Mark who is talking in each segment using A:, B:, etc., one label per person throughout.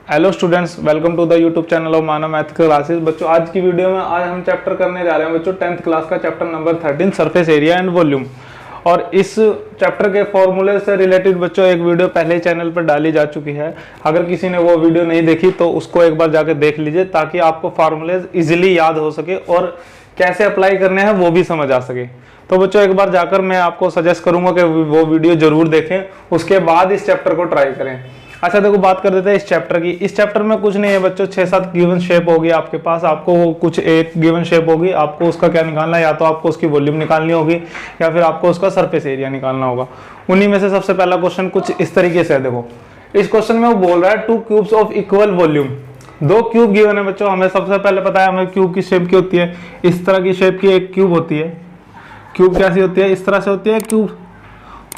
A: Hello students, welcome to the YouTube channel of Manav math classes. बच्चों, आज की video में आज हम चैप्टर करने जा रहे हैं बच्चों 10th क्लास का chapter number 13 surface area and volume. और इस चैप्टर के फॉर्मूले से रिलेटेड बच्चों एक वीडियो पहले चैनल पर डाली जा चुकी है। अगर किसी ने वो वीडियो नहीं देखी तो उसको एक बार जाकर देख लीजिए, ताकि आपको फार्मूलेज इजीली याद हो सके और कैसे अप्लाई करने हैं वो भी समझ आ सके। तो बच्चों, एक बार जाकर मैं आपको सजेस्ट करूंगा कि वो वीडियो जरूर देखें, उसके बाद इस चैप्टर को ट्राई करें। अच्छा देखो, बात कर देते हैं इस चैप्टर की। इस चैप्टर में कुछ नहीं है बच्चों, 6-7 गिवन शेप होगी आपके पास। आपको कुछ एक गिवन शेप होगी, आपको उसका क्या निकालना है, या तो आपको उसकी वॉल्यूम निकालनी होगी या फिर आपको उसका सरफेस एरिया निकालना होगा। उन्हीं में से सबसे पहला क्वेश्चन कुछ इस तरीके से है। देखो, इस क्वेश्चन में वो बोल रहा है 2 cubes of equal volume. 2 cube given है बच्चों। हमें सबसे पहले पता है हमें क्यूब की शेप की होती है, इस तरह की शेप की एक क्यूब होती है। क्यूब कैसी होती है? इस तरह से होती है क्यूब।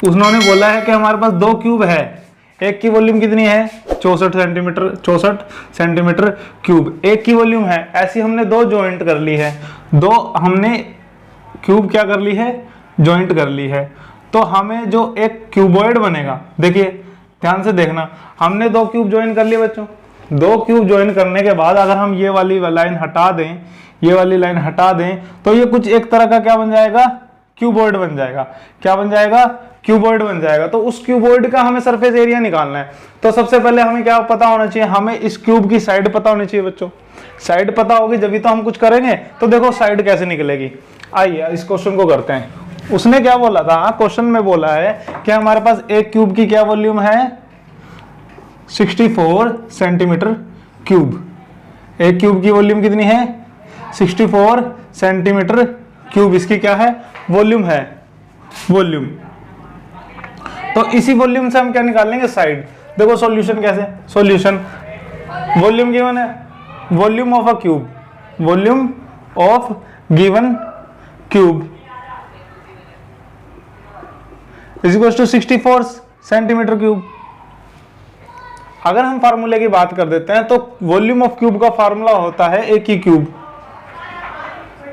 A: उन्होंने बोला है कि हमारे पास 2 क्यूब है, एक की वॉल्यूम कितनी है 64 सेंटीमीटर क्यूब, एक की वॉल्यूम है। ऐसी हमने 2 जॉइंट कर ली है, 2 हमने क्यूब क्या कर ली है, जॉइंट कर ली है। तो हमें जो एक क्यूबॉइड बनेगा, देखिए ध्यान से देखना, हमने 2 क्यूब ज्वाइन कर लिए बच्चों। 2 क्यूब ज्वाइन करने के बाद अगर हम ये वाली लाइन हटा दें, ये वाली लाइन हटा दें, तो ये कुछ एक तरह का क्या बन जाएगा, क्यूबॉइड बन जाएगा। क्या बन जाएगा? क्यूबॉइड बन जाएगा। तो उस क्यूबॉइड का हमें सरफेस एरिया निकालना है। तो सबसे पहले हमें क्या पता होना चाहिए, हमें इस क्यूब की साइड पता होनी चाहिए बच्चों। साइड पता होगी जब तो हम कुछ करेंगे। तो देखो साइड कैसे निकलेगी, आइए इस क्वेश्चन को करते हैं। उसने क्या बोला था, क्वेश्चन में बोला है कि हमारे पास एक क्यूब की क्या वॉल्यूम है, 64 सेंटीमीटर क्यूब। एक क्यूब की वॉल्यूम कितनी है, 64 सेंटीमीटर क्यूब। इसकी क्या है, वॉल्यूम है, वॉल्यूम। तो इसी वॉल्यूम से हम क्या निकाल लेंगे, साइड। देखो सॉल्यूशन कैसे, सॉल्यूशन वॉल्यूम गिवन है, volume of a cube, volume of given cube is equal to 64 centimetre cube. अगर हम फार्मूले की बात कर देते हैं तो वॉल्यूम ऑफ क्यूब का फार्मूला होता है एक ही क्यूब,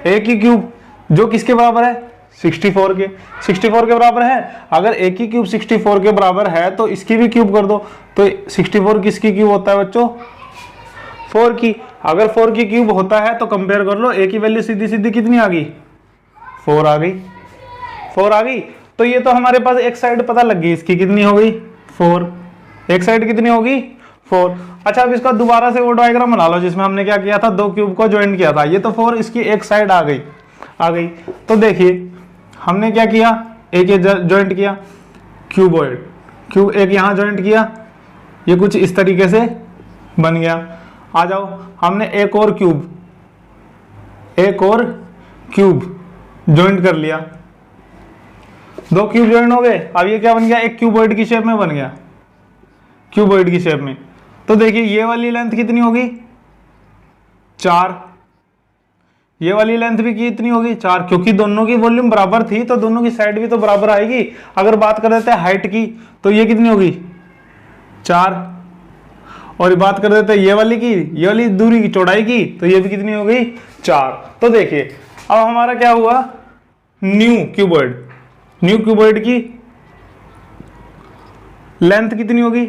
A: एक ही क्यूब जो किसके बराबर है, 64 के। 64 के बराबर है। अगर एक ही क्यूब 64 के बराबर है तो इसकी भी क्यूब कर दो। तो 64 किसकी क्यूब होता है बच्चों, 4 की। अगर 4 की क्यूब होता है तो कंपेयर कर लो, एक की वैल्यू सीधी सीधी कितनी आ गई, 4 आ गई, 4 आ गई। तो ये तो हमारे पास एक साइड पता लग गई, इसकी कितनी हो गई, 4। एक साइड कितनी होगी, 4। अच्छा, अब इसका दोबारा से वो डायग्राम बना लो जिसमें हमने क्या किया था, 2 क्यूब को ज्वाइन किया था। ये तो 4, इसकी एक साइड आ गई, आ गई। तो देखिए हमने क्या किया, एक ये ज्वाइंट किया क्यूबॉइड, क्यूब एक यहाँ ज्वाइंट किया, ये कुछ इस तरीके से बन गया। आ जाओ, हमने एक और क्यूब ज्वाइंट कर लिया, 2 क्यूब ज्वाइंट हो गए। अब ये क्या बन गया, एक क्यूबॉइड की शेप में बन गया, क्यूबॉइड की शेप में। तो देखिए ये वाली लेंथ कितनी होगी, 4। ये वाली लेंथ भी कितनी होगी, 4, क्योंकि दोनों की वॉल्यूम बराबर थी तो दोनों की साइड भी तो बराबर आएगी। अगर बात कर देते हैं हाइट की तो ये कितनी होगी, 4। और बात कर देते हैं ये वाली की, ये वाली दूरी की चौड़ाई की, तो ये भी कितनी हो गई, 4। तो देखिए अब हमारा क्या हुआ, न्यू क्यूबॉइड की लेंथ कितनी होगी,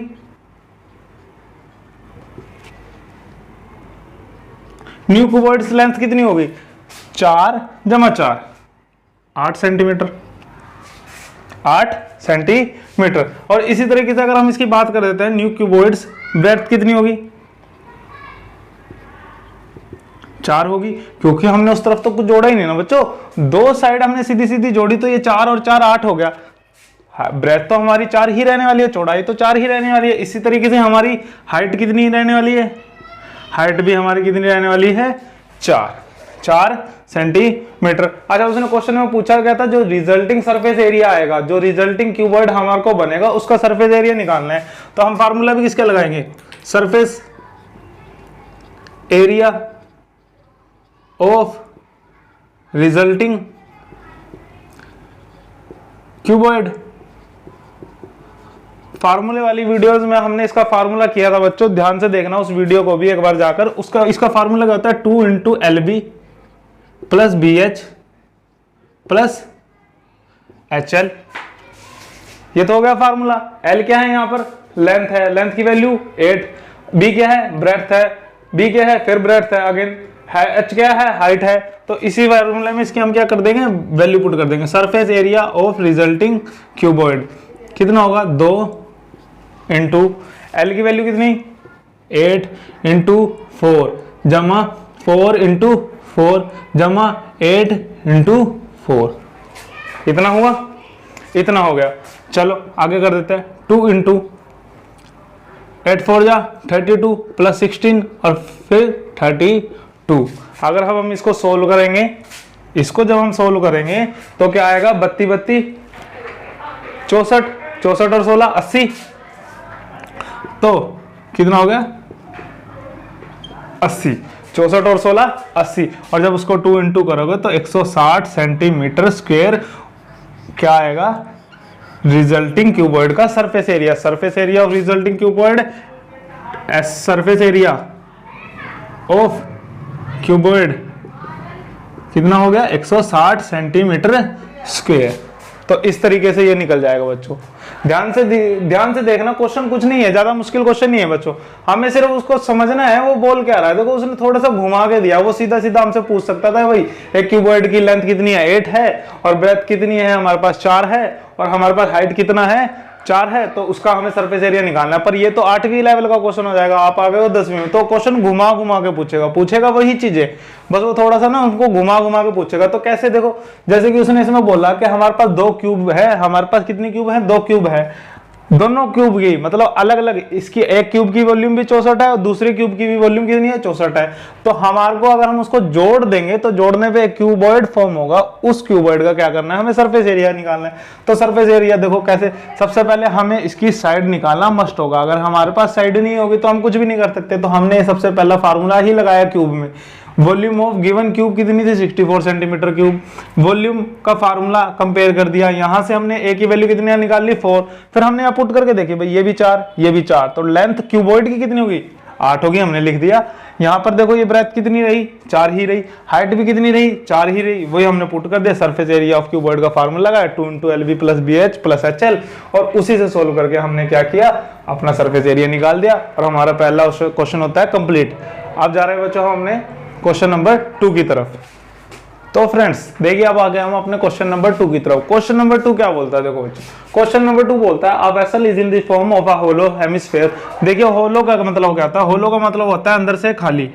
A: न्यू क्यूबॉइड्स लेंथ कितनी होगी, 4 + 4 8 सेंटीमीटर, 8 सेंटीमीटर। और इसी तरीके से अगर हम इसकी बात कर देते हैं, न्यू क्यूबॉइड्स ब्रेड्थ कितनी होगी, 4 होगी, क्योंकि हमने उस तरफ तो कुछ जोड़ा ही नहीं ना बच्चों। 2 साइड हमने सीधी सीधी जोड़ी, तो ये 4 और 4 8 हो गया। ब्रेथ तो हमारी 4 ही रहने वाली है, चौड़ाई तो 4 ही रहने वाली है। इसी तरीके से हमारी हाइट कितनी रहने वाली है, हाइट भी हमारी कितनी रहने वाली है, 4 सेंटीमीटर। अच्छा, उसने क्वेश्चन में पूछा गया था जो रिजल्टिंग सरफेस एरिया आएगा, जो रिजल्टिंग क्यूबॉइड हमारे को बनेगा, उसका सरफेस एरिया निकालना है। तो हम फार्मूला भी किसका लगाएंगे, surface area of resulting cuboid. फार्मूले वाली वीडियोस में हमने इसका फार्मूला किया था बच्चों, ध्यान से देखना उस वीडियो को भी एक बार जाकर। इसका फार्मूला क्या होता है, 2 × LB + BH + HL। ये तो हो गया फार्मूला। L क्या है, यहाँ पर लेंथ है, लेंथ की वैल्यू 8। बी क्या है, ब्रेड्थ है, बी क्या है, फिर ब्रेड्थ है, अगेन एच क्या है, हाइट है। तो इसी फार्मूले में इसकी हम क्या कर देंगे, वैल्यू पुट कर देंगे। Surface area of resulting cuboid कितना होगा, 2 इंटू एल की वैल्यू कितनी 8 इंटू 4 जमा 4 इंटू 4 जमा 8 इंटू 4, इतना हुआ, इतना हो गया। चलो आगे कर देते हैं, 2 इंटू 8 4 जा 32 प्लस 16 और फिर 32। अगर हम इसको सोल्व करेंगे, इसको जब हम सोल्व करेंगे तो क्या आएगा, 32 32 64 64 और 16 80, तो कितना हो गया 80, 64 और 16 80। और जब उसको 2 इंटू करोगे तो 160 सेंटीमीटर स्क्वायर क्या आएगा, रिजल्टिंग क्यूबॉइड का surface area. Surface area of resulting cuboid, surface area of cuboid कितना हो गया, 160 सेंटीमीटर स्क्वायर। तो इस तरीके से ये निकल जाएगा बच्चों। ध्यान से देखना, क्वेश्चन कुछ नहीं है, ज्यादा मुश्किल क्वेश्चन नहीं है बच्चों, हमें सिर्फ उसको समझना है वो बोल क्या रहा है। देखो उसने थोड़ा सा घुमा के दिया, वो सीधा सीधा हमसे पूछ सकता था भाई एक क्यूबॉइड की लेंथ कितनी है 8 है और ब्रेथ कितनी है हमारे पास 4 है और हमारे पास हाइट कितना है 4 है, तो उसका हमें सरफेस एरिया निकालना है। पर ये तो 8वीं लेवल का क्वेश्चन हो जाएगा, आप आ गए हो 10वीं में, तो क्वेश्चन घुमा घुमा के पूछेगा वही चीजें, बस वो थोड़ा सा ना उनको घुमा घुमा के पूछेगा। तो कैसे, देखो जैसे कि उसने इसमें बोला कि हमारे पास 2 क्यूब है, हमारे पास कितनी क्यूब है, 2 क्यूब है, दोनों क्यूब की मतलब अलग अलग, इसकी एक क्यूब की वॉल्यूम भी 64 है और दूसरे क्यूब की भी वॉल्यूम कितनी है 64 है। तो हमारे को अगर हम उसको जोड़ देंगे तो जोड़ने पे एक क्यूबॉइड फॉर्म होगा, उस क्यूबॉइड का क्या करना है, हमें सरफेस एरिया निकालना है। तो सरफेस एरिया देखो कैसे, सबसे पहले हमें इसकी साइड निकालना मस्ट होगा, अगर हमारे पास साइड नहीं होगी तो हम कुछ भी नहीं कर सकते। तो हमने सबसे पहला फार्मूला ही लगाया क्यूब में, वॉल्यूम ऑफ गिवन क्यूब कितनी थी 64 सेंटीमीटर क्यूब, वॉल्यूम का फार्मूला कंपेयर कर दिया, यहां से हमने ए की वैल्यू कितनी निकाल ली 4, फिर हमने यहाँ पुट करके देखी भाई ये भी 4 ये भी 4, तो लेंथ क्यूबॉइड की कितनी होगी 8 होगी, हमने लिख दिया। यहाँ पर देखो ये ब्रेथ कितनी रही 4 ही रही, हाइट भी कितनी रही 4 ही रही, वही हमने पुट कर दिया। सरफेस एरिया ऑफ क्यूबॉइड का फार्मूला लगाया 2 into L B plus B H plus H L, और उसी से सोल्व करके हमने क्या किया, अपना सरफेस एरिया निकाल दिया और हमारा पहला क्वेश्चन होता है कंप्लीट। अब जा रहे हैं बच्चों हमने क्वेश्चन नंबर 2 की तरफ। तो फ्रेंड्स देखिए अब आ गए हम अपने क्वेश्चन नंबर 2 की तरफ। क्वेश्चन नंबर 2 क्या बोलता है, देखो बच्चों क्वेश्चन नंबर 2 बोलता है a vessel is in the form of a hollow hemisphere. देखिए होलो का मतलब क्या होता है, होलो का मतलब होता है अंदर से खाली।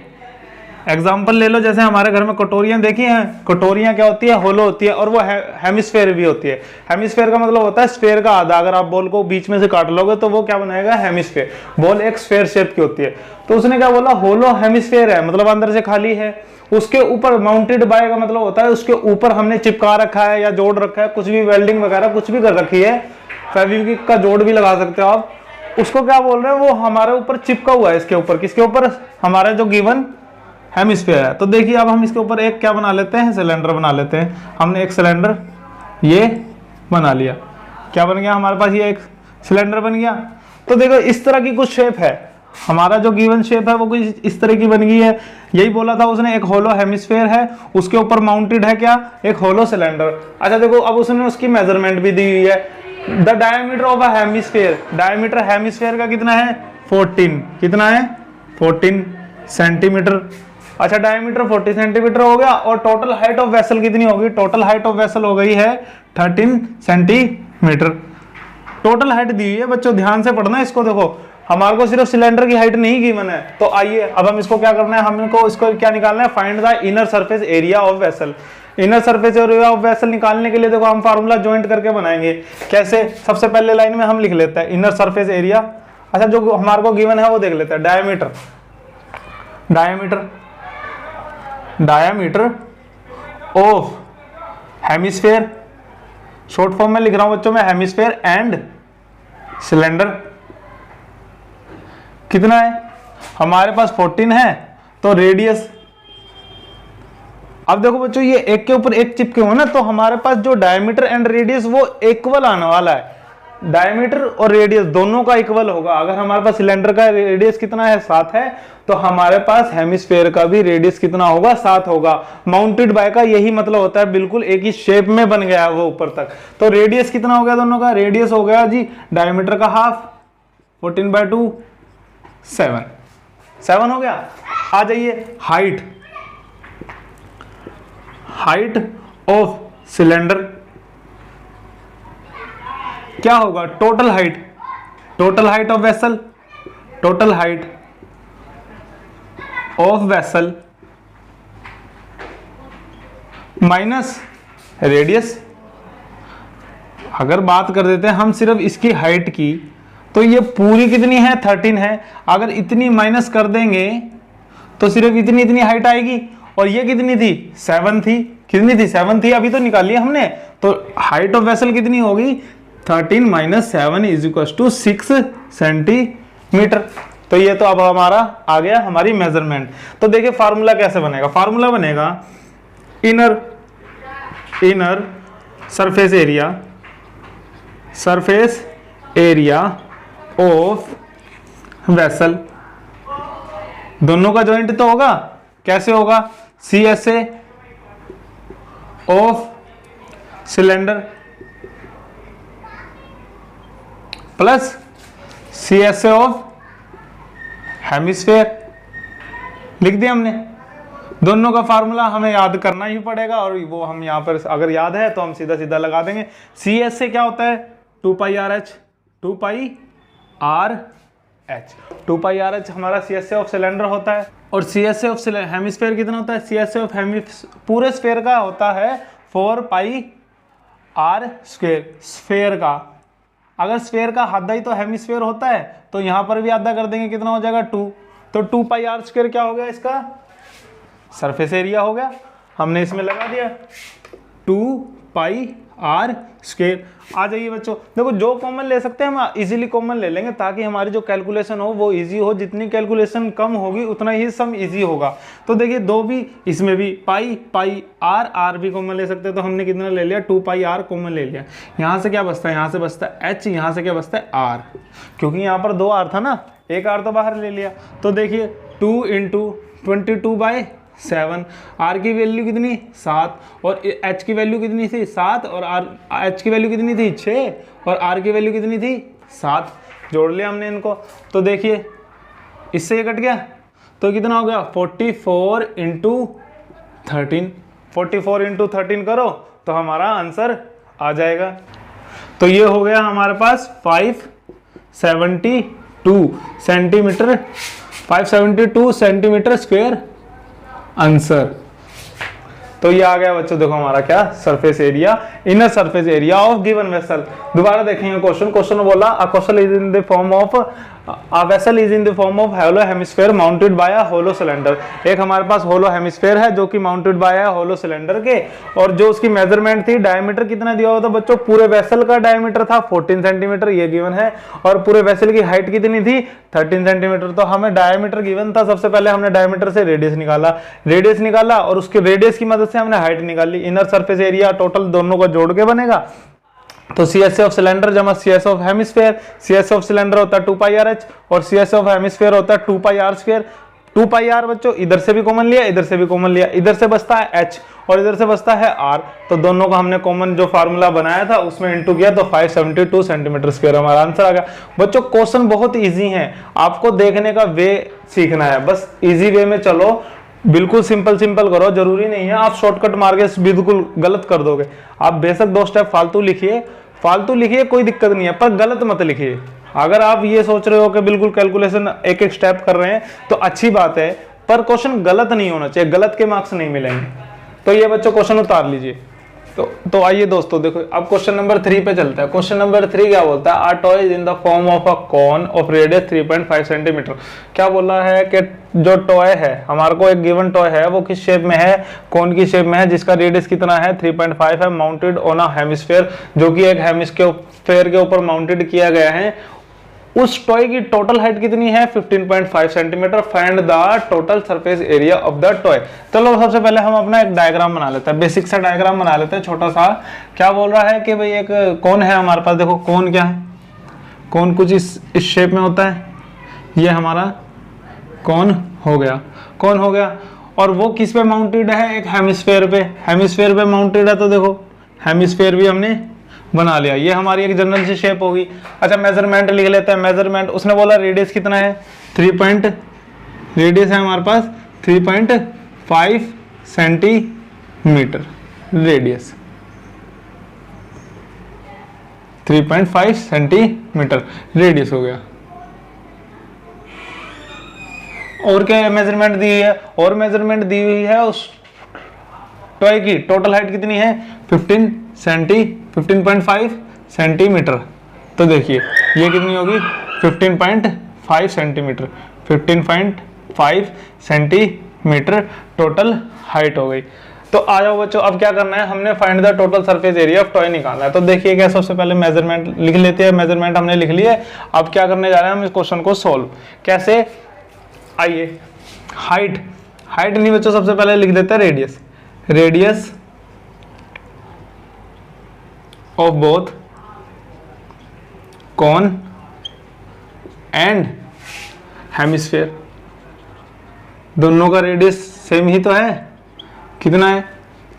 A: एग्जाम्पल ले लो, जैसे हमारे घर में कटोरियां देखी हैं, कटोरियां क्या होती है, होलो होती है, और वो हेमिस्फीयर भी होती है। हेमिस्फीयर का मतलब होता है स्फीयर का आधा, अगर आप बॉल को बीच में से काट लोगे तो वो क्या बनाएगा, हेमिस्फीयर। बॉल एक स्फीयर शेप की होती है। तो उसने क्या बोला, होलो हेमिस्फीयर है, मतलब अंदर से खाली है, उसके ऊपर माउंटेड बाय का मतलब होता है उसके ऊपर हमने चिपका रखा है या जोड़ रखा है, कुछ भी वेल्डिंग वगैरह कुछ भी कर रखी है, फेविक्विक का जोड़ भी लगा सकते हो आप। उसको क्या बोल रहे हैं, वो हमारे ऊपर चिपका हुआ है, इसके ऊपर, किसके ऊपर, हमारा जो गिवन हेमिस्फीयर है। तो देखिए अब हम इसके ऊपर एक क्या बना लेते हैं, सिलेंडर बना लेते हैं। हमने एक सिलेंडर ये बना लिया, क्या बन गया हमारे पास, ये एक सिलेंडर बन गया। तो देखो इस तरह की कुछ शेप है, हमारा जो गिवन शेप है वो कुछ इस तरह की बन गई है। यही बोला था उसने, एक होलो हेमिस्फीयर है, उसके ऊपर माउंटेड है क्या, एक होलो सिलेंडर। अच्छा देखो अब उसने उसकी मेजरमेंट भी दी हुई है। The diameter of a hemisphere, diameter hemisphere का कितना है 14, कितना है 14 सेंटीमीटर। अच्छा डायमीटर 40 सेंटीमीटर हो गया, और टोटल हाइट ऑफ वेसल कितनी होगी, टोटल हाइट ऑफ वेसल हो गई है 13 सेंटीमीटर। टोटल हाइट दी हुई है बच्चों, ध्यान से पढ़ना इसको। देखो हमारे को सिर्फ सिलेंडर की हाइट नहीं गिवन है। तो आइए अब हम इसको क्या करना है, हमको इसको क्या निकालना है, find the inner surface area of vessel. Inner surface area of vessel निकालने के लिए देखो हम फार्मूला ज्वाइंट करके बनाएंगे। कैसे, सबसे पहले लाइन में हम लिख लेते हैं इनर सरफेस एरिया। अच्छा जो हमारे को गिवन है वो देख लेते हैं, diameter, diameter diameter of hemisphere, short form में लिख रहा हूं बच्चों मैं, हेमिस्फीयर एंड सिलेंडर कितना है हमारे पास 14 है, तो रेडियस। अब देखो बच्चों ये एक के ऊपर एक चिपके हो ना, तो हमारे पास जो डायमीटर एंड रेडियस वो इक्वल आने वाला है। डायमीटर और रेडियस दोनों का इक्वल होगा। अगर हमारे पास सिलेंडर का रेडियस कितना है 7 है, तो हमारे पास हेमिस्फीयर का भी रेडियस कितना होगा 7 होगा। माउंटेड बाय का यही मतलब होता है, बिल्कुल एक ही शेप में बन गया है वो ऊपर तक। तो रेडियस कितना हो गया दोनों का, रेडियस हो गया जी डायमीटर का हाफ, 14/2 7। 7 हो गया। आ जाइए हाइट, हाइट ऑफ सिलेंडर क्या होगा, total height, total height of vessel, total height of vessel minus radius. अगर बात कर देते हैं हम सिर्फ इसकी हाइट की, तो ये पूरी कितनी है 13 है, अगर इतनी माइनस कर देंगे तो सिर्फ इतनी इतनी हाइट आएगी, और ये कितनी थी 7 थी, कितनी थी 7 थी, अभी तो निकाली हमने, तो हाइट ऑफ वेसल कितनी होगी 13 minus 7 is equal to 6 centimetre. तो ये तो अब हमारा आ गया हमारी मेजरमेंट। तो देखिए फार्मूला कैसे बनेगा, फार्मूला बनेगा inner surface area, surface area of vessel, दोनों का जॉइंट तो होगा, कैसे होगा, CSA of cylinder plus CSA of hemisphere, लिख दिया हमने। दोनों का फार्मूला हमें याद करना ही पड़ेगा, और वो हम यहाँ पर अगर याद है तो हम सीधा सीधा लगा देंगे। CSA क्या होता है 2 पाई RH, 2 पाई RH, 2 पाई RH हमारा CSA ऑफ सिलेंडर होता है, और CSA ऑफ हेमिस्फेयर कितना होता है, CSA ऑफ पूरे स्फेयर का होता है 4 पाई R स्क्वायर, स्फेयर का। अगर स्फेयर का आधा ही तो हेमिस्फेयर होता है, तो यहाँ पर भी आधा कर देंगे, कितना हो जाएगा 2, तो 2 पाई R स्क्वायर क्या हो गया, इसका सरफेस एरिया हो गया, हमने इसमें लगा दिया 2 पाई R स्क्वायर। आ जाइए बच्चों, देखो जो कॉमन ले सकते हैं हम इजीली कॉमन ले लेंगे, ताकि हमारी जो कैलकुलेशन हो वो इजी हो, जितनी कैलकुलेशन कम होगी उतना ही सम इजी होगा। तो देखिए दो भी, इसमें भी पाई पाई R भी कॉमन ले सकते हैं, तो हमने कितना ले लिया 2 पाई R कॉमन ले लिया। यहाँ से क्या बचता है, यहाँ से बचता है H, यहाँ से क्या बचता है R, क्योंकि यहाँ पर 2 R था ना, एक R तो बाहर ले लिया। तो देखिए 2 × 22/7, R की वैल्यू कितनी 7, और H की वैल्यू कितनी थी 7, और H की वैल्यू कितनी थी 6, और R की वैल्यू कितनी थी 7, जोड़ लिया हमने इनको। तो देखिए इससे ये कट गया, तो कितना हो गया 44 × 13, 44 × 13 करो तो हमारा आंसर आ जाएगा। तो ये हो गया हमारे पास 572 सेंटीमीटर, 572 सेंटीमीटर स्क्वायर आंसर। तो ये आ गया बच्चों, देखो हमारा क्या surface area, inner surface area of given vessel. दोबारा देखेंगे क्वेश्चन में बोला a vessel is in the form of hollow hemisphere mounted by a hollow cylinder. एक हमारे पास होलो हेमिस्फेयर है जो कि mounted by a hollow cylinder के, और जो उसकी मेजरमेंट थी, डायमीटर कितना दिया हुआ था बच्चों, पूरे वेसल का डायमीटर था 14 सेंटीमीटर, ये गिवन है, और पूरे वेसल की हाइट कितनी थी 13 सेंटीमीटर। तो हमें डायमीटर गिवन था, सबसे पहले हमने डायमीटर से रेडियस निकाला, और उसके रेडियस की मदद से हमने हाइट निकाली। इनर सरफेस एरिया टोटल दोनों को जोड़ के बनेगा, तो CSA ऑफ सिलेंडर जमा CSA of hemisphere, CSA of cylinder होता है 2 पाई RH, और CSA ऑफ हेमिस्फेयर होता है 2 पाई R स्क्वायर। 2 पाई R बच्चों इधर से भी कॉमन लिया, इधर से भी कॉमन लिया, इधर से बचता है H और इधर से बचता है R, तो दोनों का हमने कॉमन जो फार्मूला बनाया था उसमें इंटू किया, तो 572 सेंटीमीटर स्क्वायर हमारा आंसर आ गया। बच्चों क्वेश्चन बहुत इजी है, आपको देखने का वे सीखना है, बस इजी वे में चलो, बिल्कुल सिंपल करो, जरूरी नहीं है आप शॉर्टकट मार के बिल्कुल गलत कर दोगे। आप बेशक 2 स्टेप फालतू लिखिए, कोई दिक्कत नहीं है, पर गलत मत लिखिए। अगर आप ये सोच रहे हो कि बिल्कुल कैलकुलेशन एक एक स्टेप कर रहे हैं तो अच्छी बात है, पर क्वेश्चन गलत नहीं होना चाहिए, गलत के मार्क्स नहीं मिलेंगे। तो ये बच्चों क्वेश्चन उतार लीजिए। तो आइए दोस्तों देखो, अब क्वेश्चन नंबर 3 पे चलता है। क्वेश्चन नंबर 3 क्या बोलता है, a toy is in the form of a cone of radius 3.5 centimetre. क्या बोला है कि जो टॉय है, हमारे को एक गिवन टॉय है, वो किस शेप में है, कॉन की शेप में है, जिसका रेडियस कितना है 3.5 है, माउंटेड ऑन अ हेमिस्फेयर, जो कि एक हेमिस्फेयर के ऊपर माउंटेड किया गया है। उस टॉय की टोटल हाइट कितनी है 15.5 centimetre. Find the total surface area of the toy. चलो सबसे पहले हम अपना एक डायग्राम बना लेते हैं, बेसिक सा डायग्राम बना लेते हैं छोटा सा। क्या बोल रहा है कि भाई एक कौन है हमारे पास, देखो कौन क्या है, कौन कुछ इस शेप में होता है, ये हमारा कौन हो गया, और वो किस पे माउंटेड है, एक हेमिस्फेयर पे माउंटेड है। तो देखो हेमिस्फेयर भी हमने बना लिया, ये हमारी एक जनरल सी शेप होगी। अच्छा मेजरमेंट लिख लेते हैं, मेजरमेंट उसने बोला रेडियस कितना है 3.5 रेडियस है हमारे पास 3.5 सेंटीमीटर रेडियस, 3.5 सेंटीमीटर रेडियस हो गया। और क्या मेजरमेंट दी हुई है, और मेजरमेंट दी हुई है उस टॉय की टोटल हाइट कितनी है 15.5 सेंटीमीटर। तो देखिए ये कितनी होगी 15.5 सेंटीमीटर, 15.5 सेंटीमीटर टोटल हाइट हो गई। तो आ जाओ बच्चों, अब क्या करना है, हमने find the total surface area of toy निकालना है। तो देखिए क्या, सबसे पहले मेजरमेंट लिख लेते हैं, मेजरमेंट हमने लिख लिया है। अब क्या करने जा रहे हैं हम, इस क्वेश्चन को सोल्व कैसे, आइए हाइट, हाइट नहीं बच्चों, सबसे पहले लिख देते हैं radius, radius of both cone and hemisphere, दोनों का रेडियस सेम ही तो है, कितना है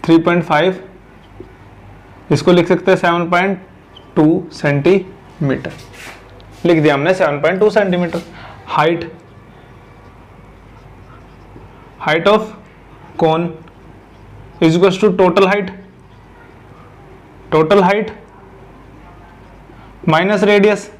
A: 3.5, इसको लिख सकते हैं 7.2 सेंटीमीटर, लिख दिया हमने 7.2 centimetre. Height, height of cone is equal to total height, total height minus radius,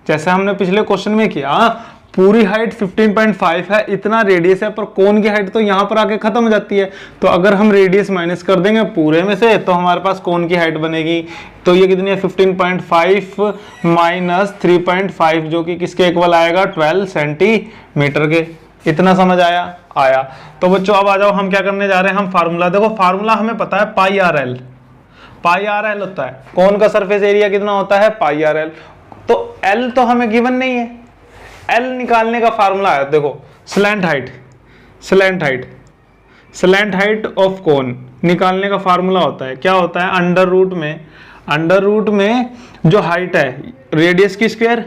A: जैसे हमने पिछले क्वेश्चन में किया, पूरी हाइट 15.5 है, इतना रेडियस है, पर कोन की हाइट तो यहां पर आके खत्म हो जाती है। तो अगर हम रेडियस माइनस कर देंगे पूरे में से, तो हमारे पास कोन की हाइट बनेगी। तो ये कितनी है 15.5 माइनस 3.5, जो कि किसके इक्वल आएगा 12 सेंटीमीटर के। इतना समझ आया? आया। तो बच्चों अब आ जाओ, हम क्या करने जा रहे हैं, हम फार्मूला देखो, फार्मूला हमें पता है पाई आर एल, पाई आर एल होता है कौन का सरफेस एरिया कितना होता है पाई आर एल। तो एल तो हमें गिवन नहीं है, एल निकालने का फार्मूला है, देखो slant height, slant height, slant height of cone निकालने का फार्मूला होता है, क्या होता है, अंडर रूट में जो हाइट है रेडियस की स्क्वायर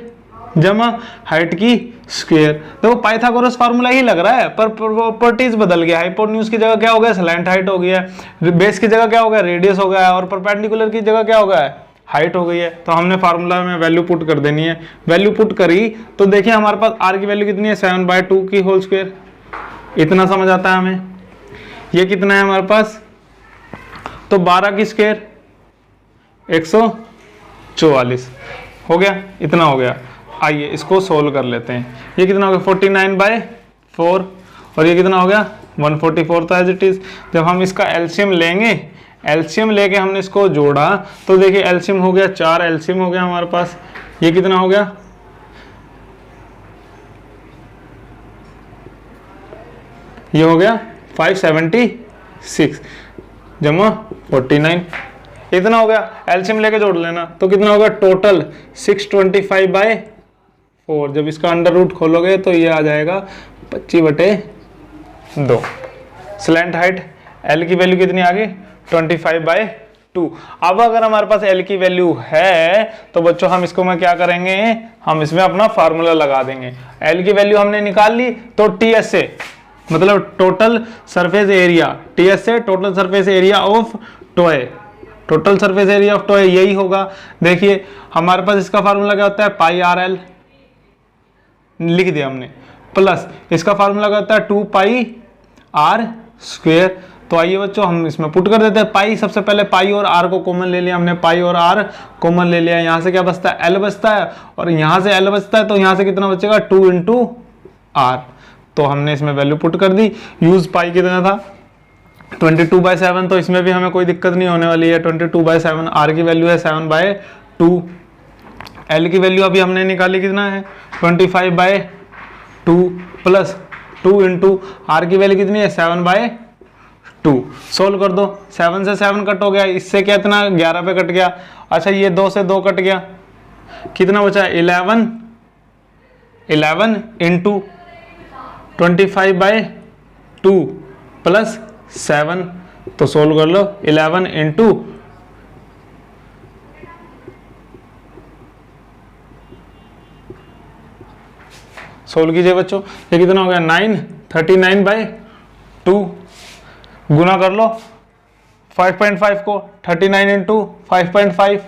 A: जमा हाइट की स्क्वायर। देखो पाइथागोरस फार्मूला ही लग रहा है, पर प्रॉपर्टीज बदल गया, हाइपोटेन्यूज की जगह क्या हो गया स्लैंट हाइट हो गया, बेस की जगह क्या हो गया रेडियस हो गया, और परपेंडिकुलर की जगह क्या हो गया है हाइट हो गई है। तो हमने फार्मूला में वैल्यू पुट कर देनी है, वैल्यू पुट करी तो देखिए हमारे पास आर की वैल्यू कितनी है 7/2 की होल स्क्वायर, इतना समझ आता है हमें। ये कितना है हमारे पास, तो 12 की स्क्वायर 144 हो गया, इतना हो गया। आइए इसको सोल्व कर लेते हैं। ये कितना हो गया 49/4 और ये कितना हो गया 144। तो एज इट इज जब हम इसका एलसीएम लेंगे, एलसीएम लेके हमने इसको जोड़ा तो देखिए एलसीएम हो गया 4, एलसीएम हो गया हमारे पास, ये कितना हो गया, ये हो गया 576 जमा 49, इतना हो गया। एलसीएम लेके जोड़ लेना तो कितना होगा टोटल 625/4। जब इसका अंडर रूट खोलोगे तो ये आ जाएगा 25/2। स्लैंट हाइट एल की वैल्यू कितनी आ गई 25/2। अब अगर हमारे पास एल की वैल्यू है तो बच्चों हम इसको में क्या करेंगे, हम इसमें अपना फार्मूला लगा देंगे। एल की वैल्यू हमने निकाल ली तो टीएस से मतलब टोटल सरफेस एरिया, टीएस से total surface area of toy, total surface area of toy यही होगा। देखिए हमारे पास इसका फार्मूला क्या होता है पाई आर एल, लिख दिया हमने, प्लस इसका फार्मूला क्या होता है 2 पाई आर स्क्वायर। तो आइए बच्चों हम इसमें पुट कर देते हैं पाई, सबसे पहले पाई और आर को कॉमन ले लिया हमने, पाई और आर कॉमन ले लिया, यहाँ से क्या बचता है एल बचता है, और यहाँ से एल बचता है तो यहाँ से कितना बचेगा 2 × आर। तो हमने इसमें वैल्यू पुट कर दी। यूज पाई कितना था 22/7, तो इसमें भी हमें कोई दिक्कत नहीं होने वाली है, 22/7। आर की वैल्यू है 7/2, एल की वैल्यू अभी हमने निकाली कितना है 25/2 प्लस 2 × आर की वैल्यू कितनी है 7/2। सोल्व कर दो, 7 से 7 कट हो गया, इससे क्या इतना 11 पे कट गया। अच्छा ये 2 से 2 कट गया, कितना बचा 11 × 25/2 प्लस 7। तो सोल्व कर लो 11 × सोल्व कीजिए बच्चों, ये कितना हो गया 9, 39/2 गुना कर लो 5.5 को, 39 × 5.5,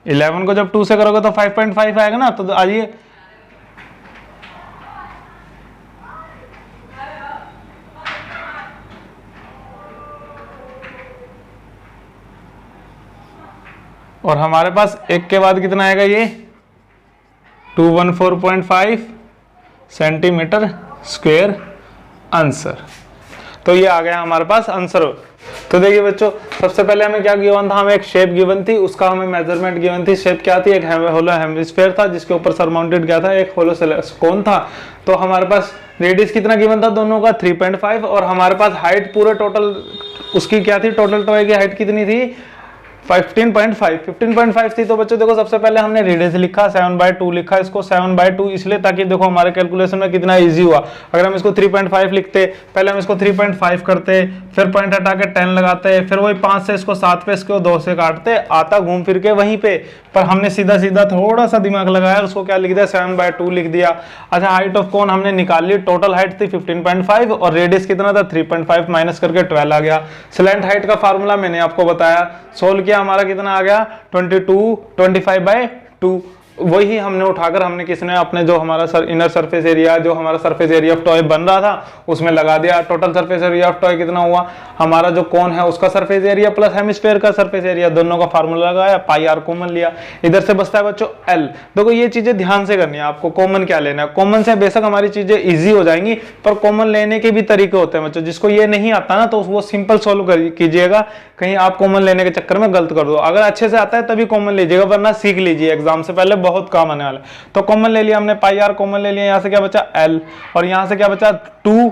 A: 11 को जब 2 से करोगे तो 5.5 आएगा ना। तो आइए और हमारे पास एक के बाद कितना आएगा ये 214.5 सेंटीमीटर स्क्वायर आंसर। तो ये आ गया हमारे पास आंसर। तो देखिए बच्चों, सबसे पहले हमें क्या गिवन था, हमें एक शेप गिवन थी, उसका हमें मेजरमेंट गिवन थी। शेप क्या थी, एक होलो हेमिस्फीयर था जिसके ऊपर सरमाउंटेड क्या था, एक होलो कोन था। तो हमारे पास रेडियस कितना गिवन था दोनों का 3.5, और हमारे पास हाइट पूरे टोटल उसकी क्या थी, टोटल टॉय की हाइट कितनी थी 15.5 थी। तो बच्चों देखो, सबसे पहले हमने रेडियस लिखा 7/2 लिखा, इसको 7/2 इसलिए ताकि देखो हमारे कैलकुलेशन में कितना इजी हुआ। अगर हम इसको 3.5 लिखते, पहले हम इसको 3.5 करते, फिर पॉइंट हटा के 10 लगाते, फिर वही 5 से इसको 7 पे इसको 2 से काटते, आता घूम फिर के वहीं पे। पर हमने सीधा सीधा थोड़ा सा दिमाग लगाया, उसको क्या लिख दिया 7/2 लिख दिया। अच्छा, हाइट ऑफ कोन हमने निकाल ली, टोटल हाइट थी 15.5 और रेडियस कितना था 3.5 माइनस करके 12 आ गया। स्लैंट हाइट का फार्मूला मैंने आपको बताया, सोल्व किया, हमारा कितना आ गया 25/2। वही हमने उठाकर हमने किसने अपने जो हमारा इनर सरफेस एरिया, जो हमारा सरफेस एरिया ऑफ टॉय बन रहा था उसमें लगा दिया। Total surface area of toy कितना हुआ, हमारा जो कोन है उसका सरफेस एरिया प्लस हेमिस्फीयर का सरफेस एरिया, दोनों का फार्मूला लगाया, पाई आर कॉमन लिया। इधर से बचता है बच्चों एल। देखो ये चीजें ध्यान से करनी है आपको, कॉमन क्या लेना है। कॉमन से बेशक हमारी चीजें इजी हो जाएंगी, पर कॉमन लेने के भी तरीके होते हैं बच्चों। जिसको ये नहीं आता ना तो वो सिंपल सोल्व कीजिएगा, कहीं आप कॉमन लेने के चक्कर में गलत कर दो। अगर अच्छे से आता है तभी कॉमन लीजिएगा, वरना सीख लीजिए, एग्जाम से पहले बहुत काम आने वाला है। तो कॉमन ले लिया हमने, पाई आर कॉमन ले लिया, यहां से क्या बचा एल, और यहां से क्या बचा 2,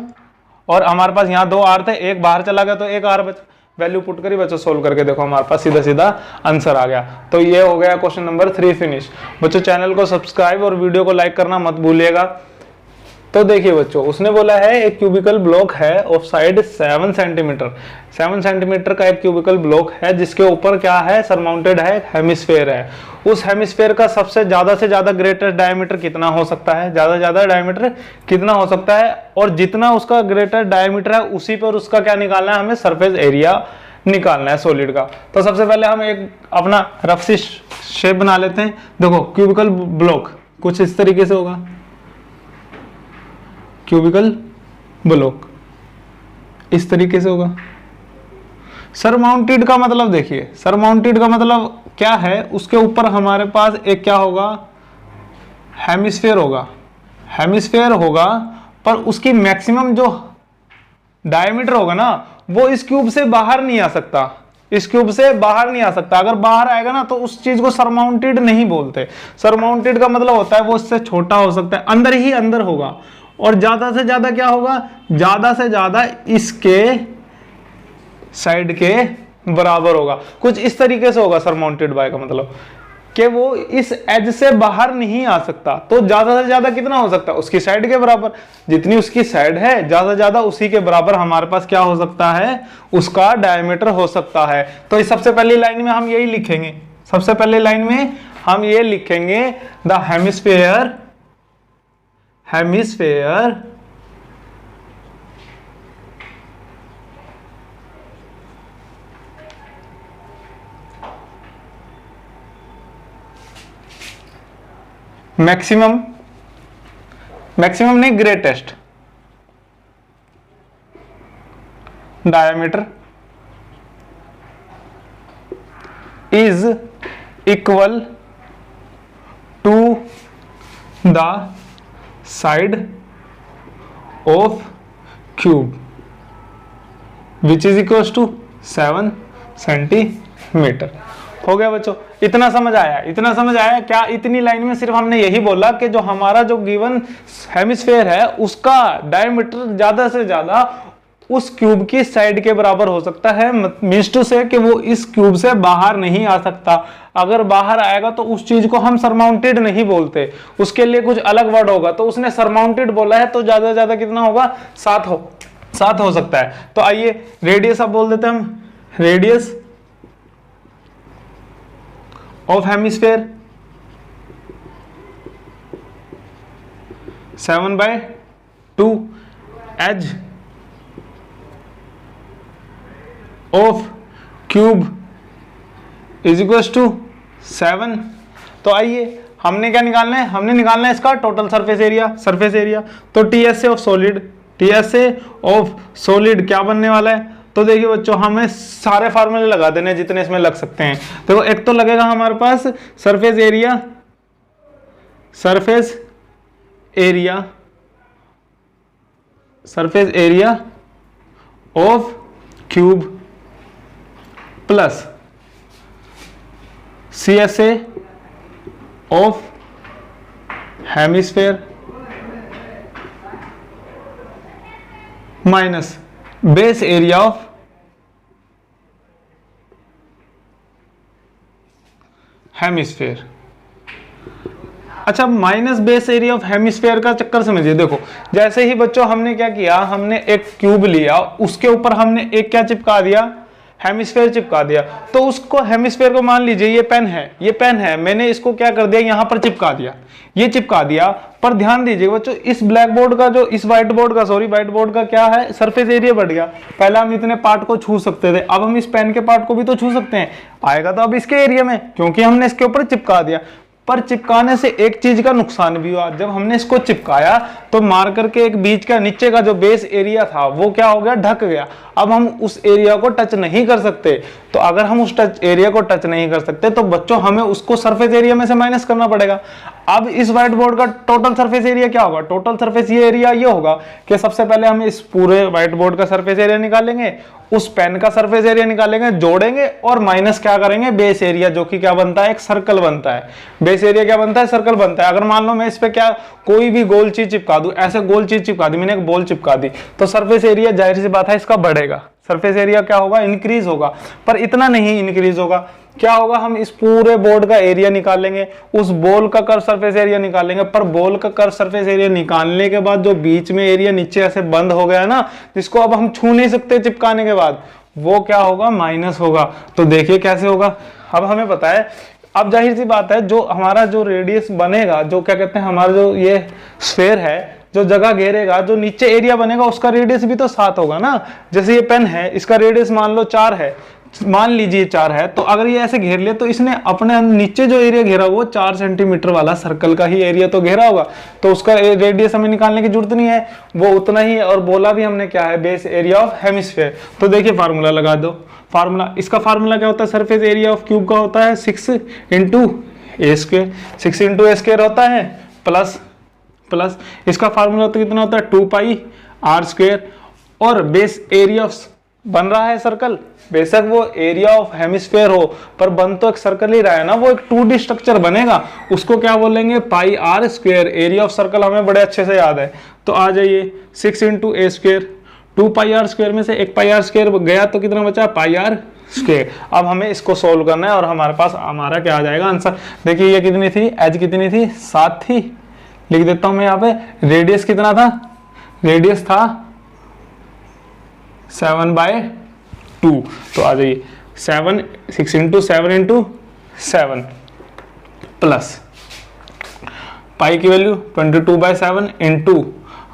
A: और हमारे पास यहाँ 2 आर थे, एक बाहर चला गया तो एक आर बचा। वैल्यू पुट करी बच्चों, सोल्व करके देखो हमारे पास सीधा सीधा आंसर आ गया। तो ये हो गया क्वेश्चन नंबर 3 फिनिश। बच्चों चैनल को सब्सक्राइब और वीडियो को लाइक करना मत भूलिएगा। तो देखिए बच्चों, उसने बोला है एक क्यूबिकल ब्लॉक है ऑफ साइड 7 सेंटीमीटर। 7 सेंटीमीटर का एक क्यूबिकल ब्लॉक है जिसके ऊपर क्या है, सरमाउंटेड है, हेमिस्फीयर है। उस हेमिस्फीयर का सबसे ज्यादा से ज्यादा ग्रेटेस्ट डायमीटर कितना हो सकता है, ज्यादा से ज्यादा डायमीटर कितना हो सकता है, और जितना उसका ग्रेटेस्ट डायमीटर है उसी पर उसका क्या निकालना है, हमें सरफेस एरिया निकालना है सॉलिड का। तो सबसे पहले हम एक अपना रफ सी शेप बना लेते हैं। देखो क्यूबिकल ब्लॉक कुछ इस तरीके से होगा, क्यूबिकल ब्लॉक इस तरीके से होगा। सरमाउंटेड का मतलब देखिए, सरमाउंटेड का मतलब क्या है, उसके ऊपर हमारे पास एक क्या होगा, हेमिस्फीयर होगा। हेमिस्फीयर होगा, पर उसकी मैक्सिमम जो डायमीटर होगा ना वो इस क्यूब से बाहर नहीं आ सकता, इस क्यूब से बाहर नहीं आ सकता। अगर बाहर आएगा ना तो उस चीज को सरमाउंटेड नहीं बोलते। सरमाउंटेड का मतलब होता है वो इससे छोटा हो सकता है, अंदर ही अंदर होगा, और ज्यादा से ज्यादा क्या होगा, ज्यादा से ज्यादा इसके साइड के बराबर होगा। कुछ इस तरीके से होगा सरमाउंटेड बाय का मतलब कि वो इस एज से बाहर नहीं आ सकता। तो ज्यादा से ज्यादा कितना हो सकता है, उसकी साइड के बराबर। जितनी उसकी साइड है ज्यादा से ज्यादा उसी के बराबर हमारे पास क्या हो सकता है, उसका डायमीटर हो सकता है। तो इस सबसे पहली लाइन में हम यही लिखेंगे, सबसे पहले लाइन में हम ये लिखेंगे the hemisphere, hemisphere maximum, maximum नहीं greatest diameter is equal to the side of cube which is equal to 7 centimetre. हो गया बच्चों, इतना समझ आया, इतना समझ आया क्या। इतनी लाइन में सिर्फ हमने यही बोला कि जो हमारा जो गिवन हेमिस्फीयर है उसका डायमीटर ज्यादा से ज्यादा उस क्यूब की साइड के बराबर हो सकता है, मींस टू से कि वो इस क्यूब से बाहर नहीं आ सकता। अगर बाहर आएगा तो उस चीज को हम सरमाउंटेड नहीं बोलते, उसके लिए कुछ अलग वर्ड होगा। तो उसने सरमाउंटेड बोला है तो ज्यादा से ज्यादा कितना होगा, 7 हो सकता है। तो आइए रेडियस अब बोल देते हैं हम, radius of hemisphere 7/2 edge of cube is equal to 7। तो आइए हमने क्या निकालना है, हमने निकालना है इसका total surface area, surface area. तो TSA of solid, TSA of solid क्या बनने वाला है, तो तो देखिए बच्चों, हमें सारे फार्मूले लगा देने जितने इसमें लग सकते हैं। देखो एक तो लगेगा हमारे पास surface area, surface area, surface area of cube plus CSA of hemisphere minus base area of hemisphere. अच्छा, minus base area of hemisphere का चक्कर समझिए। देखो जैसे ही बच्चों हमने क्या किया, हमने एक क्यूब लिया, उसके ऊपर हमने एक क्या चिपका दिया, हेमिस्फेयर चिपका दिया। तो उसको हेमिस्फेयर को मान लीजिए ये पेन है, ये पेन है, मैंने इसको क्या कर दिया, यहां पर चिपका दिया, ये चिपका दिया। पर ध्यान दीजिए बच्चों, इस ब्लैक बोर्ड का जो इस व्हाइट बोर्ड का, सॉरी व्हाइट बोर्ड का क्या है, सरफेस एरिया बढ़ गया। पहले हम इतने पार्ट को छू सकते थे, अब हम इस पेन के पार्ट को भी तो छू सकते हैं, आएगा तो अब इसके एरिया में, क्योंकि हमने इसके ऊपर चिपका दिया। पर चिपकाने से एक चीज का नुकसान भी हुआ, जब हमने इसको चिपकाया तो मार्कर के एक बीच का नीचे का जो बेस एरिया था वो क्या हो गया, ढक गया। अब हम उस एरिया को टच नहीं कर सकते। तो अगर हम उस टच एरिया को टच नहीं कर सकते तो बच्चों हमें उसको सरफेस एरिया में से माइनस करना पड़ेगा। अब इस व्हाइट बोर्ड का टोटल सरफेस एरिया क्या होगा, टोटल सरफेस ये एरिया ये होगा कि सबसे पहले हम इस पूरे व्हाइट बोर्ड का सरफेस एरिया निकालेंगे, उस पेन का सरफेस एरिया निकालेंगे, जोड़ेंगे और माइनस क्या करेंगे, बेस एरिया, जो कि क्या बनता है, एक सर्कल बनता है। बेस एरिया क्या बनता है, सर्कल बनता है। अगर मान लो मैं इस पे क्या कोई भी गोल चीज चिपका दूं, ऐसे गोल चीज चिपका दी, मैंने एक बॉल चिपका दी, तो सरफेस एरिया जाहिर सी बात है इसका बढ़ेगा, सरफेस एरिया क्या होगा, इंक्रीज होगा। पर इतना नहीं इंक्रीज होगा, क्या होगा, हम इस पूरे बोर्ड का एरिया निकालेंगे, उस बॉल का कर्व सरफेस एरिया निकालेंगे। पर बॉल का कर्व सरफेस एरिया निकालने के बाद जो बीच में एरिया नीचे ऐसे बंद हो गया ना, जिसको अब हम छू नहीं सकते चिपकाने के बाद, वो क्या होगा, माइनस होगा। तो देखिए कैसे होगा, अब हमें पता है। अब जाहिर सी बात है, जो हमारा जो रेडियस बनेगा, जो क्या कहते हैं, हमारा जो ये स्फेयर है, जो जगह घेरेगा, जो नीचे एरिया बनेगा, उसका रेडियस भी तो 7 होगा ना। जैसे ये पेन है, इसका रेडियस मान लो 4 है, मान लीजिए 4 है, तो अगर ये ऐसे घेर लिया तो इसने अपने नीचे जो एरिया घेरा वो 4 सेंटीमीटर वाला सर्कल का ही एरिया तो घेरा होगा। तो उसका रेडियस हमें निकालने की जरूरत नहीं है, वो उतना ही है। और बोला भी हमने क्या है, बेस एरिया ऑफ हेमिस्फेयर। तो देखिए फार्मूला लगा दो, फार्मूला, इसका फार्मूला क्या होता है, सरफेस एरिया ऑफ क्यूब का होता है 6 into a square, 6 into a square होता है, प्लस प्लस इसका फार्मूला तो कितना होता है, 2 पाई आर स्क्वायर। और बेस एरिया बन रहा है सर्कल, बेशक वो एरिया ऑफ हेमिस्फेयर हो, पर बन तो एक सर्कल ही रहा है ना, वो एक 2D स्ट्रक्चर बनेगा, उसको क्या बोलेंगे, pi r square. Area of circle हमें बड़े अच्छे से याद है, तो आ जाइए 6 into a square, 2 pi r square में से एक पाई आर स्क्वायर गया तो कितना बचा, पाई आर स्क्वायर। अब हमें इसको सोल्व करना है और हमारे पास हमारा क्या आ जाएगा आंसर। देखिए ये कितनी थी, एज कितनी थी, 7 थी, लिख देता हूं मैं यहाँ पे। रेडियस कितना था, रेडियस था 7/2। तो आ जाइए 6 इंटू 7 इंटू 7 प्लस पाई की वैल्यू 22/7 इंटू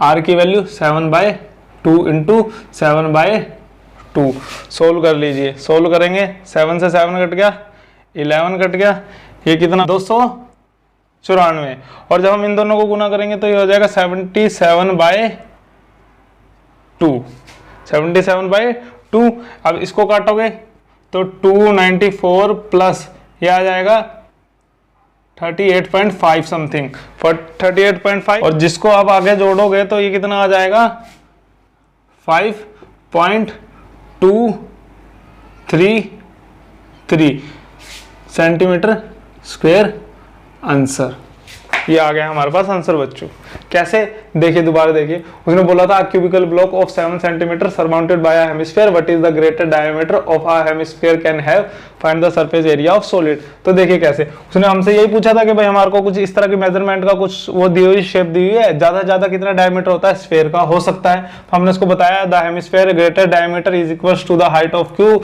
A: आर की वैल्यू 7/2 इंटू 7/2। सोल्व कर लीजिए, सोल्व करेंगे, 7 से 7 कट गया, 11 कट गया, ये कितना 294। और जब हम इन दोनों को गुना करेंगे तो ये हो जाएगा 77/2, 77/2। अब इसको काटोगे तो 294 प्लस ये आ जाएगा 38.5 समथिंग, 38.5। और जिसको आप आगे जोड़ोगे तो ये कितना आ जाएगा, 5.233 सेंटीमीटर स्क्वायर आंसर। ये आ गया हमारे पास आंसर बच्चों। कैसे, देखिए दोबारा देखिए, उसने बोला था cubical block of 7 centimetre surmounted bye a hemisphere, what is the greater diameter of a hemisphere can have, find the surface area of solid. तो देखिए कैसे, उसने हमसे यही पूछा था कि भाई हमारे को कुछ इस तरह की मेजरमेंट का कुछ वो दी हुई शेप दी हुई है, ज्यादा से ज्यादा कितना डायमीटर होता है स्फीयर का, हो सकता है। तो हमने उसको बताया the hemisphere greater diameter is equals to the height of cube,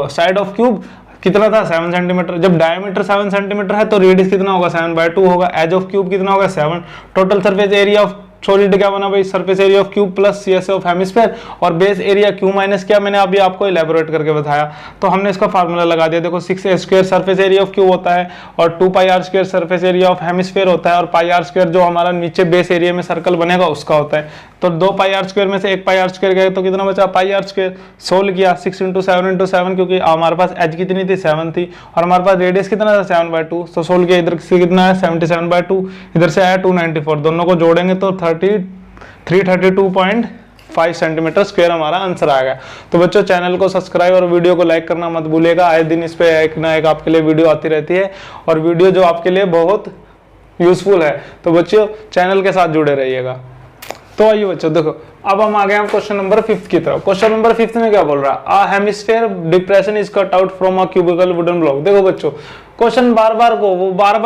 A: side of cube कितना था 7 सेंटीमीटर। जब डायमीटर 7 सेंटीमीटर है तो रेडियस कितना होगा, 7/2 होगा। एज ऑफ क्यूब कितना होगा, 7। Total surface area of solid क्या बना भाई, surface area of cube plus CSA of hemisphere, और बेस एरिया क्यू माइनस क्या मैंने अभी आपको इलेबोरेट करके बताया। तो हमने इसका फार्मूला लगा दिया, देखो 6a² surface area of cube होता है और 2πr² surface area of hemisphere होता है, और πr² जो हमारा नीचे बेस एरिया में सर्कल बनेगा उसका होता है। तो 2πr² में से 1πr² गए तो कितना बचा, πr²। सोल्व किया 6 × 7 × 7, क्योंकि हमारे पास एज कितनी थी, 7 थी, और हमारे पास रेडियस कितना था, 7/2। तो सोल्व किया, इधर से कितना है 77/2, इधर से आया 294, दोनों को जोड़ेंगे तो 332.5 सेंटीमीटर स्क्वायर हमारा आंसर आ गया। तो बच्चों चैनल को सब्सक्राइब और वीडियो को लाइक करना मत भूलिएगा, आए दिन इस पे एक ना एक आपके लिए वीडियो आती रहती है, और वीडियो जो आपके लिए बहुत यूजफुल है। तो बच्चों चैनल के साथ जुड़े रहिएगा। तो आइए बच्चों देखो, अब हम आ गए हैं क्वेश्चन नंबर 5 की तरफ। क्वेश्चन नंबर 5 में क्या बोल रहा है, a hemisphere depression is cut out from a cubical wooden block. देखो बच्चों क्वेश्चन बार बार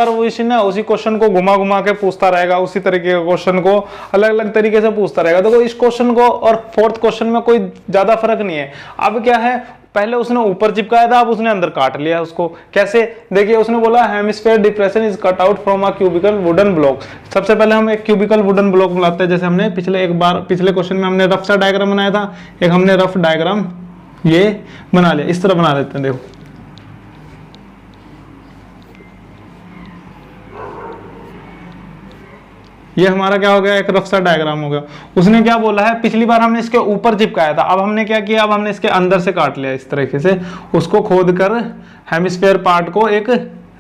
A: वो इसी ना उसी क्वेश्चन को घुमा घुमा के पूछता रहेगा, उसी तरीके के क्वेश्चन को अलग अलग तरीके से पूछता रहेगा। देखो इस क्वेश्चन को और फोर्थ क्वेश्चन में कोई ज्यादा फर्क नहीं है। अब क्या है, पहले उसने ऊपर चिपकाया था, अब उसने अंदर काट लिया उसको। कैसे, देखिए उसने बोला hemisphere depression is cut out from a cubical wooden block. सबसे पहले हम एक क्यूबिकल वुडन ब्लॉक बनाते हैं, जैसे हमने पिछले क्वेश्चन में हमने रफ सा डायग्राम बनाया था, एक हमने रफ डायग्राम ये बना लिया, इस तरह बना लेते हैं। देखो ये हमारा क्या हो गया, एक रफ सा डायग्राम हो गया। उसने क्या बोला है, पिछली बार हमने इसके ऊपर चिपकाया था, अब हमने क्या किया, अब हमने इसके अंदर से काट लिया इस तरीके से, उसको खोद कर हेमिस्फीयर पार्ट को एक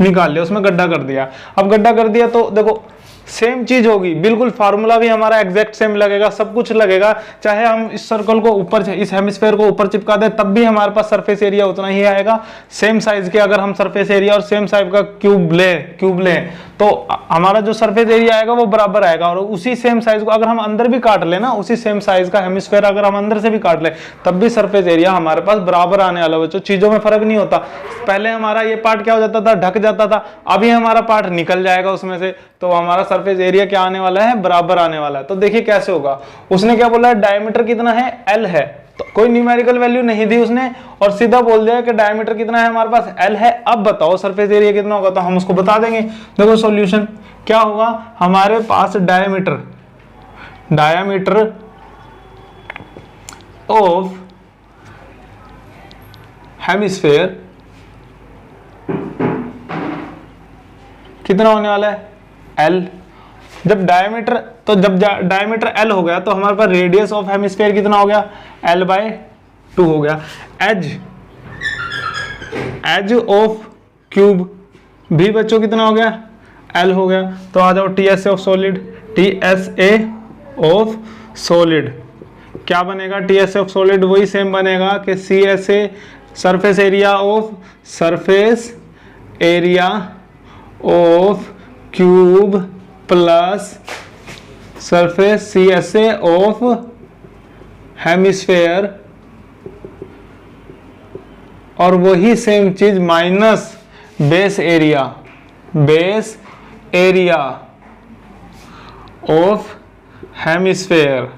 A: निकाल लिया, उसमें गड्ढा कर दिया। अब गड्ढा कर दिया तो देखो सेम चीज होगी, बिल्कुल फार्मूला भी हमारा एग्जैक्ट सेम लगेगा, सब कुछ लगेगा। चाहे हम इस सर्कल को ऊपर, इस हेमिस्फीयर को ऊपर चिपका दें तब भी हमारे पास सरफेस एरिया उतना ही आएगा। सेम साइज के अगर हम सरफेस एरिया और सेम साइज का क्यूब ले तो हमारा जो सरफेस एरिया आएगा वो बराबर आएगा। और उसी सेम साइज को अगर हम अंदर भी काट ले ना, उसी सेम साइज का हेमिस्फीयर अगर हम अंदर से भी काट ले तब भी सरफेस एरिया हमारे पास बराबर आने वाला। बच्चों चीजों में फर्क नहीं होता, पहले हमारा ये पार्ट क्या हो जाता था, ढक जाता था, अभी हमारा पार्ट निकल जाएगा उसमें से, तो हमारा सरफेस एरिया क्या आने वाला है, बराबर आने वाला है। तो देखिए कैसे होगा, उसने क्या बोला है, डायमीटर कितना है, L है, तो कोई न्यूमेरिकल वैल्यू नहीं दी उसने, और सीधा बोल दिया कि डायमीटर कितना है हमारे पास, L है। अब बताओ सरफेस एरिया कितना होगा, तो हम उसको बता देंगे। देखो सॉल्यूशन क्या होगा, हमारे पास डायमीटर ऑफ हेमिस्फीयर कितना होने वाला है, L। जब डायमीटर L हो गया तो हमारे पास रेडियस ऑफ हेमिस्फीयर कितना हो गया, L/2 हो गया। एज ऑफ क्यूब भी बच्चों कितना हो गया, L हो गया। तो आ जाओ TSA ऑफ सॉलिड क्या बनेगा, TSA ऑफ सॉलिड वही सेम बनेगा कि CSA surface area of cube plus surface CSA of hemisphere, और वही सेम चीज minus base area of hemisphere,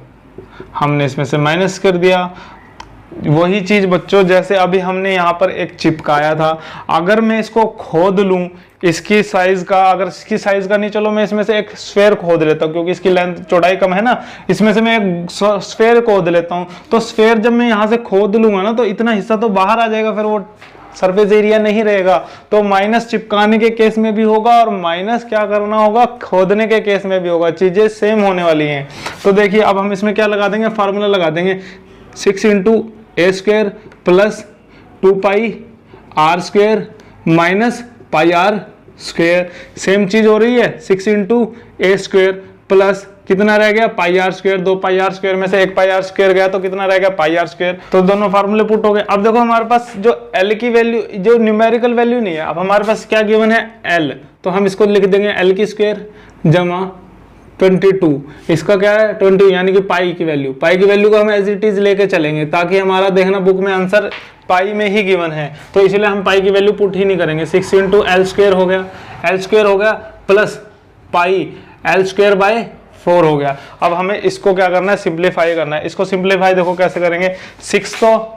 A: हमने इसमें से माइनस कर दिया। वही चीज बच्चों जैसे अभी हमने यहाँ पर एक चिपकाया था, अगर मैं इसको खोद लूं इसकी साइज का, अगर इसकी साइज का नहीं, चलो मैं इसमें से एक स्फेयर खोद लेता हूँ क्योंकि इसकी लेंथ चौड़ाई कम है ना, इसमें से मैं एक स्फेयर खोद लेता हूँ। तो स्फेयर जब मैं यहाँ से खोद लूंगा ना तो इतना हिस्सा तो बाहर आ जाएगा, फिर वो सरफेस एरिया नहीं रहेगा। तो माइनस चिपकाने के केस में भी होगा और माइनस क्या करना होगा, खोदने के केस में भी होगा, चीजें सेम होने वाली हैं। तो देखिए अब हम इसमें क्या लगा देंगे, फार्मूला लगा देंगे 6 × A² plus 2πr² minus πr²। Same चीज हो रही है, 6 × A² प्लस कितना रह गया, πr²। 2πr² में से 1πr² गया तो कितना रह गया, πr²। तो दोनों फार्मूले पुट हो गए। अब देखो हमारे पास जो L की वैल्यू, जो न्यूमेरिकल वैल्यू नहीं है, अब हमारे पास क्या गिवन है, L, तो हम इसको लिख देंगे L² जमा 22, इसका क्या है 20, यानी कि पाई की वैल्यू को हम एज इट इज लेके चलेंगे ताकि हमारा देखना बुक में आंसर पाई में ही गिवन है, तो इसलिए हम पाई की वैल्यू पुट ही नहीं करेंगे। 6 × L² हो गया, L² हो गया प्लस पाई L²/4 हो गया। अब हमें इसको क्या करना है, सिंप्लीफाई करना है। इसको सिंप्लीफाई देखो कैसे करेंगे, 6 तो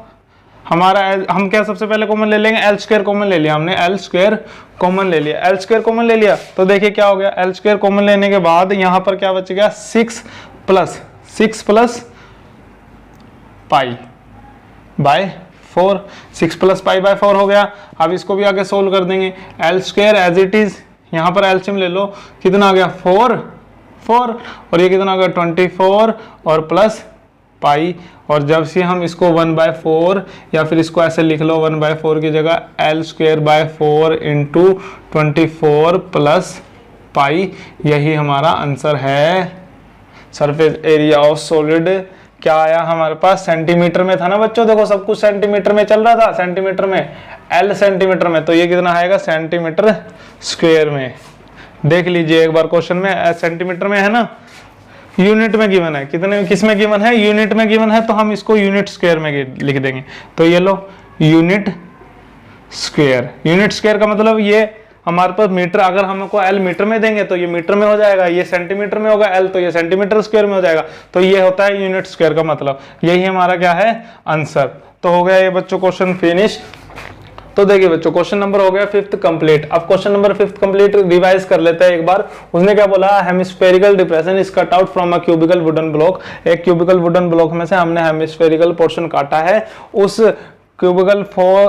A: हमारा हम क्या सबसे पहले कॉमन ले लेंगे, L² कॉमन ले लिया हमने, L² कॉमन ले लिया, L² कॉमन ले लिया तो देखिए क्या हो गया, L² कॉमन लेने के बाद यहाँ पर क्या बच गया 6, plus 6 plus pi by 4, 6 plus pi by 4 हो गया। अब इसको भी आगे सोल्व कर देंगे, L square as it is, यहाँ पर एलसीएम ले लो, कितना आ गया 4 और ये कितना आ गया 24 और प्लस पाई, और जब से हम इसको 1/4 या फिर इसको ऐसे लिख लो 1/4 की जगह L square by 4 into 24 plus pi, यही हमारा आंसर है। सरफेस एरिया ऑफ सॉलिड क्या आया हमारे पास, सेंटीमीटर में था ना बच्चों, देखो सब कुछ सेंटीमीटर में चल रहा था, सेंटीमीटर में, एल सेंटीमीटर में, तो ये कितना आएगा सेंटीमीटर स्क्वायर में। देख लीजिए एक बार क्वेश्चन में, सेंटीमीटर में है ना, यूनिट में गिवन है, कितने किस में गिवन है, यूनिट में गिवन है, तो हम इसको यूनिट स्क्वायर में लिख देंगे। तो ये लो यूनिट स्क्वायर, यूनिट स्क्वायर का मतलब ये हमारे पास मीटर, अगर हमको एल मीटर में देंगे तो ये मीटर में हो जाएगा, ये सेंटीमीटर में होगा एल तो ये सेंटीमीटर स्क्वायर में हो जाएगा, तो ये होता है यूनिट स्क्वायर का मतलब, यही हमारा क्या है आंसर। तो हो गया ये बच्चों क्वेश्चन फिनिश। तो देखिए बच्चों क्वेश्चन नंबर हो गया 5th कंप्लीट। अब question number 5th complete revise कर लेते हैं एक बार। उसने क्या बोला, hemispherical depression is cut out from a cubical wooden block. एक क्यूबिकल वुडन ब्लॉक में से हमने हेमिस्फेरिकल पोर्शन काटा है, उस क्यूबिकल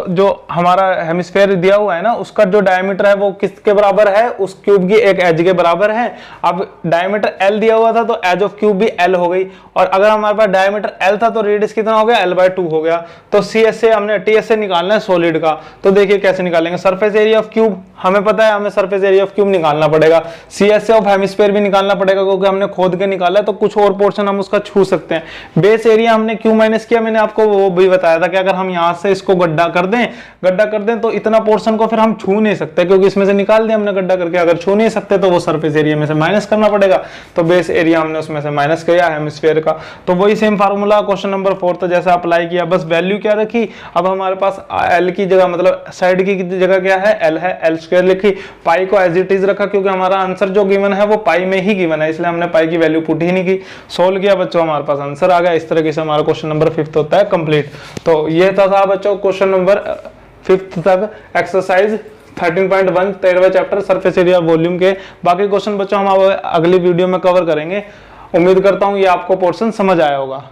A: जो हमारा हेमिस्फेयर दिया हुआ है ना, उसका जो डायमीटर है वो किसके बराबर है, उस क्यूब की एक एज के बराबर है। अब डायमीटर एल दिया हुआ था तो एज ऑफ क्यूब भी एल हो गई, और अगर हमारे पास डायमीटर एल था तो रेडियस कितना हो गया, l/2 हो गया। तो सी एस से हमने टी एस से निकालना है सॉलिड का, तो देखिए कैसे निकालेंगे। सरफेस एरिया ऑफ क्यूब हमें पता है, हमें सरफेस एरिया ऑफ क्यूब निकालना पड़ेगा, सी एस से ऑफ हेमिस्फेयर भी निकालना पड़ेगा क्योंकि हमने खोद के निकाला है, तो कुछ और पोर्शन हम उसका छू सकते हैं। बेस एरिया हमने क्यू माइनस किया, मैंने आपको वो भी बताया था कि अगर हम यहाँ से इसको गड्ढा कर दें तो इतना पोर्शन को फिर हम छू नहीं सकते, क्योंकि इसमें से निकाल दिया हमने गड्ढा करके, अगर छू नहीं सकते तो वो सरफेस एरिया में से माइनस करना पड़ेगा, तो बेस एरिया हमने उसमें से माइनस किया हेमिस्फेयर का। तो वही सेम फार्मूला क्वेश्चन नंबर 4 तो जैसा अप्लाई किया, बस वैल्यू क्या रखी, अब हमारे पास एल की जगह मतलब साइड की जगह क्या है, एल है, एल स्क्वायर लिखी, पाई को एज इट इज रखा क्योंकि हमारा आंसर जो गिवन है वो पाई में ही गिवन है, इसलिए हमने पाई की वैल्यू पुट ही नहीं की। सोल्व किया बच्चों, हमारे पास आंसर आ गया। इस तरीके से हमारा क्वेश्चन नंबर 5th होता है कंप्लीट। तो ये था बच्चों क्वेश्चन नंबर 5th तक एक्सरसाइज 13.1 13वें चैप्टर सरफेस एरिया वॉल्यूम के। बाकी क्वेश्चन बच्चों हम अगली वीडियो में कवर करेंगे। उम्मीद करता हूं ये आपको पोर्शन समझ आया होगा।